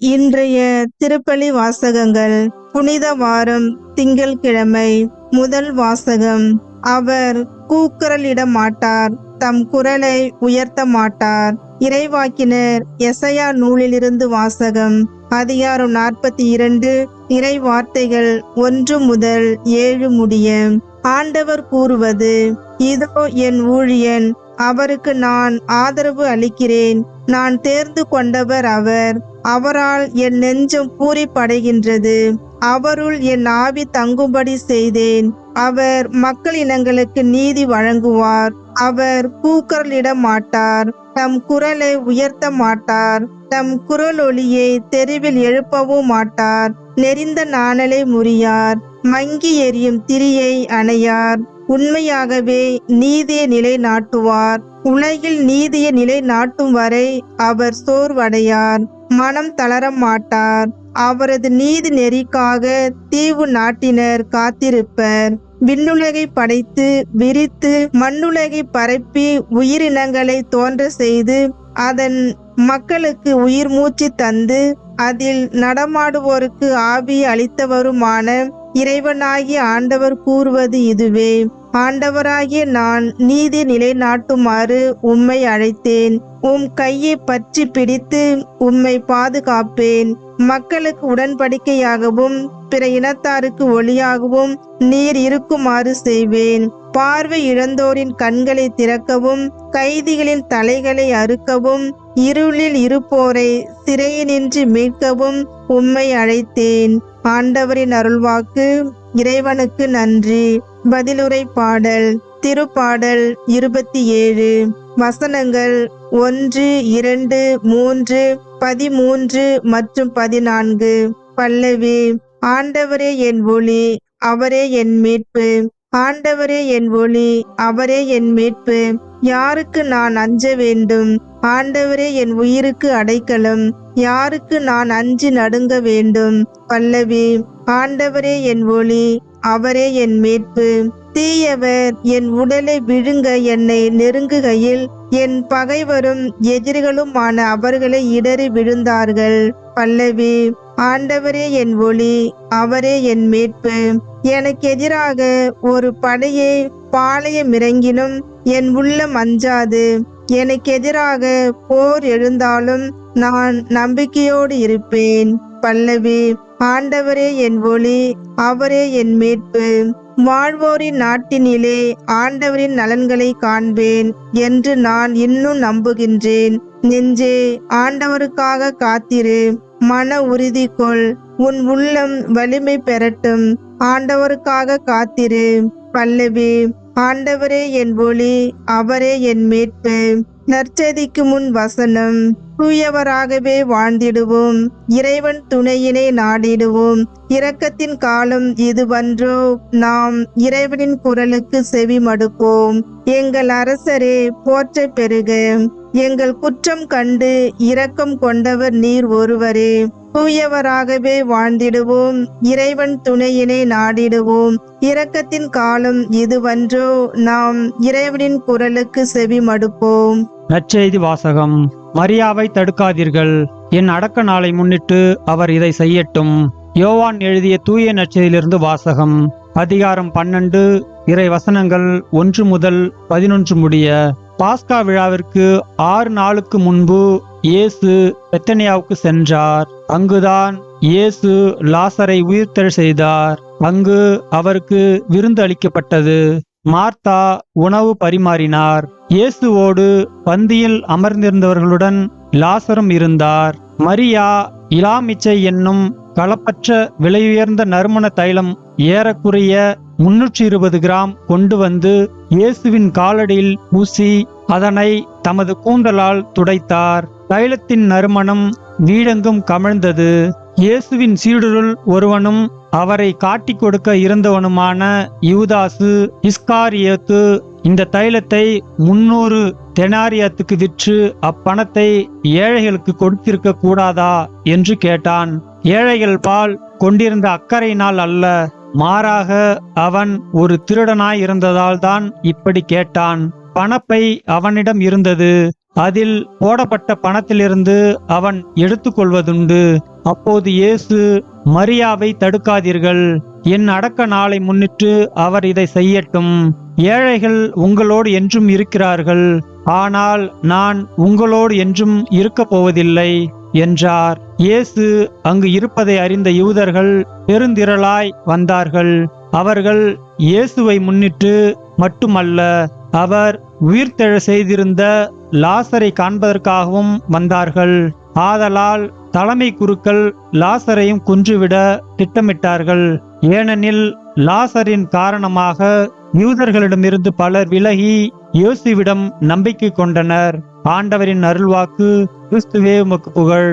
இன்றைய திருப்பலி வாசகங்கள். புனித வாரம் திங்கள்கிழமை. முதல் வாசகம். அவர் கூக்குரலிட மாட்டார், தம் குரலை உயர்த்த மாட்டார். இறைவாக்கினர் எசையா நூலிலிருந்து வாசகம். அதிகாரம் 42, இறை வார்த்தைகள் 1 முதல் 7 முடிய. ஆண்டவர் கூறுவது: இதோ என் ஊழியன், அவருக்கு நான் ஆதரவு அளிக்கிறேன். நான் தேர்ந்து கொண்டவர் அவர். அவரால் என் நெஞ்சம் பூரிப்படைகின்றது. அவருள் என் ஆவி தங்கும்படி செய்தேன். அவர் மக்களினங்களுக்கு நீதி வழங்குவார். அவர் கூக்குரலிட மாட்டார், தம் குரலை உயர்த்த மாட்டார். தம் குரலொலியை தெருவில் எழுப்பவும் மாட்டார். நெரிந்த நாணலை முறியார், மங்கி எரியும் திரியை அணையார். உண்மையாகவே நீதியை நிலைநாட்டுவார். உலகில் நீதியை நிலைநாட்டும் வரை அவர் சோர்வடையார், மனம் தளர மாட்டார். அவரது நீதி நெறிக்காக தீவு நாட்டினர் காத்திருப்பர். விண்ணுலகை படைத்து விரித்து மண்ணுலகை பரப்பி உயிரினங்களை தோன்ற செய்து அதன் மக்களுக்கு உயிர் மூச்சு தந்து அதில் நடமாடுவோருக்கு ஆவி அளித்தவருமான இறைவனாகிய ஆண்டவர் கூறுவது இதுவே: ஆண்டவராகிய நான் நீதி நிலைநாட்டுமாறு உம்மை அழைத்தேன். உம் கையை பற்றி பிடித்து உம்மை பாதுகாப்பேன். மக்களுக்கு உடன்படிக்கையாகவும் பிற இனத்தாருக்கு ஒளியாகவும் நீர் இருக்குமாறு செய்வேன். பார்வை இழந்தோரின் கண்களை திறக்கவும், கைதிகளின் தலைகளை அறுக்கவும், இருளில் இருப்போரை சிறையினின்று மீட்கவும் உம்மை அழைத்தேன். ஆண்டவரின் அருள்வாக்கு. இறைவனுக்கு நன்றி. பதிலுரை பாடல். திருப்பாடல் 27. வசனங்கள் 1, 2, 3, 13 மற்றும் 14. பல்லவி. ஆண்டவரே என் ஒளி, அவரே என் மீட்பு. ஆண்டவரே என் ஒளி, அவரே என் மீட்பு. யாருக்கு நான் அஞ்ச வேண்டும்? ஆண்டவரே என் உயிருக்கு அடைக்கலம். யாருக்கு நான் அஞ்சி நடுங்க வேண்டும்? பல்லவி. ஆண்டவரே என் ஒளி, அவரே என் மீட்பு. தீயவர் என் உடலை விழுங்க என்னை நெருங்குகையில் என் பகைவரும் எதிரிகளுமான அவர்களை இடறி விழுந்தார்கள். பல்லவி. ஆண்டவரே என் ஒளி, அவரே என் மீட்பு. எனக்கு எதிராக ஒரு படையை பாளையமிறங்கினும் என் உள்ளம் அஞ்சாது. எனக்கு எதிராக போர் எழுந்தாலும் நான் நம்பிக்கையோடு இருப்பேன். பல்லவி. ஆண்டவரே என் ஒளி, அவரே என் மீட்பு. வாழ்வோரின் நாட்டினிலே ஆண்டவரின் நலன்களை காண்பேன் என்று நான் இன்னும் நம்புகின்றேன். நெஞ்சே, ஆண்டவருக்காக காத்திரு. மன உறுதி கொள், உன் உள்ளம் வலிமை பெறட்டும். ஆண்டவருக்காக காத்திரு. பல்லவி. ஆண்டவரே என் ஒளி, அவரே என் மீட்பு. நற்செய்திக்கு முன் வசனம். தூயவராகவே வாழ்ந்திடுவோம், இறைவன் துணையினை நாடிடுவோம். இரக்கத்தின் காலம் இதுவன்றோ? நாம் இறைவனின் குரலுக்கு செவி மடுப்போம். எங்கள் அரசரே, போற்ற பெறுக. எங்கள் குற்றம் கண்டு இரக்கம் கொண்டவர் நீர் ஒருவரே. தூயவராகவே வாழ்ந்திடுவோம், இறைவன் துணையினை நாடிடுவோம். இரக்கத்தின் காலம் இதுவன்றோ? நாம் இறைவனின் குரலுக்கு செவி மடுப்போம். நற்செய்தி வாசகம். மரியாவை தடுக்காதீர்கள், என் அடக்க நாளை முன்னிட்டு அவர் இதை செய்யட்டும். யோவான் எழுதிய தூய நற்செய்தியிலிருந்து வாசகம். அதிகாரம் 12, இறை வசனங்கள் 1 முதல் 11 முடிய. பாஸ்கா விழாவிற்கு 6 நாளுக்கு முன்பு இயேசு பெத்தனியாவுக்கு சென்றார். அங்குதான் இயேசு லாசரை உயிர்த்தெழ செய்தார். அங்கு அவருக்கு விருந்து அளிக்கப்பட்டது. மார்த்தா உணவு பரிமாறினார். இயேசுவோடு பந்தியில் அமர்ந்திருந்தவர்களுடன் லாசரும் இருந்தார். மரியா இலாமிச்சை என்னும் களப்பற்ற விலையுயர்ந்த நறுமண தைலம் ஏறக்குறைய 320 கிராம் கொண்டு வந்து இயேசுவின் காலடியில் பூசி அதனை தமது கூந்தலால் துடைத்தார். தைலத்தின் நறுமணம் வீடெங்கும் கமழ்ந்தது. இயேசுவின் சீடருள் ஒருவனும் அவரை காட்டிக் கொடுக்க இருந்தவனுமான யூதாசு இஸ்காரியோத்து இந்த தைலத்தை 300 தெனாரியத்துக்கு விற்று அப்பணத்தை ஏழைகளுக்கு கொடுத்திருக்க கூடாதா என்று கேட்டான். ஏழைகள் பால் கொண்டிருந்த அக்கறையினால் அல்ல, மாறாக அவன் ஒரு திருடனாய் இருந்ததால் தான் இப்படி கேட்டான். பணப்பை அவனிடம் இருந்தது. அதில் போடப்பட்ட பணத்திலிருந்து அவன் எடுத்துக்கொள்வதுண்டு. அப்போது இயேசு, மரியாவை தடுக்காதீர்கள், என் அடக்க நாளை முன்னிட்டு அவர் இதை செய்யட்டும். ஏழைகள் உங்களோடு என்றும் இருக்கிறார்கள், ஆனால் நான் உங்களோடு என்றும் இருக்கப் போவதில்லை என்றார். இயேசு அங்கு இருப்பதை அறிந்த யூதர்கள் பெருந்திரளாய் வந்தார்கள். அவர்கள் இயேசுவை முன்னிட்டு மட்டுமல்ல, அவர் உயிர்த்தெழ செய்திருந்த லாசரை காண்பதற்காகவும் வந்தார்கள். ஆதலால் தலைமை குருக்கள் லாசரையும் கொன்றுவிட திட்டமிட்டார்கள். ஏனெனில் லாசரின் காரணமாக யூதர்களிடமிருந்து பலர் விலகி இயேசுவிடம் நம்பிக்கை கொண்டனர். ஆண்டவரின் அருள்வாக்கு. கிறிஸ்துவே உமக்கு புகழ்.